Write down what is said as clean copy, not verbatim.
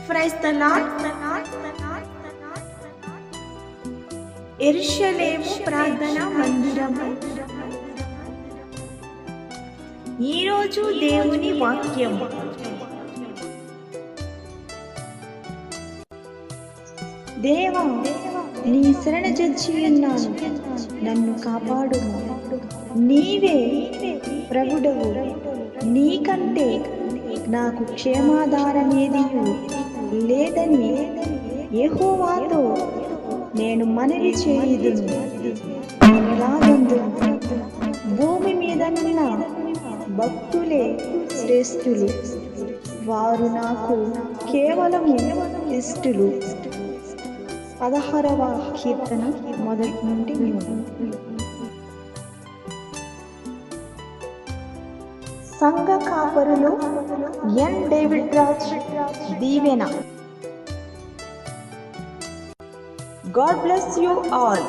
Praise the lord. యెరూషలేము ప్రార్థనా మందిరము. ఈరోజు దేవుని వాక్యము. దేవా, నీ శరణజొచ్చి ఉన్నాను, నన్ను కాపాడుము. నీవే ప్రభుడవు, నీకంటే నాకు క్షేమాధారమేదియు లేదని యెహోవాతో నేను మనవి చేయుదును. ఎలాగందును, భూమి మీదనున్న భక్తులే శ్రేష్ఠులు, వారు నాకు కేవలము ఇష్టులు. 16వ కీర్తన మొదటి నుండి 3. సంఘ కాపరులు ఎన్ డేవిడ్ రాజ్ దీవెన. God bless you all.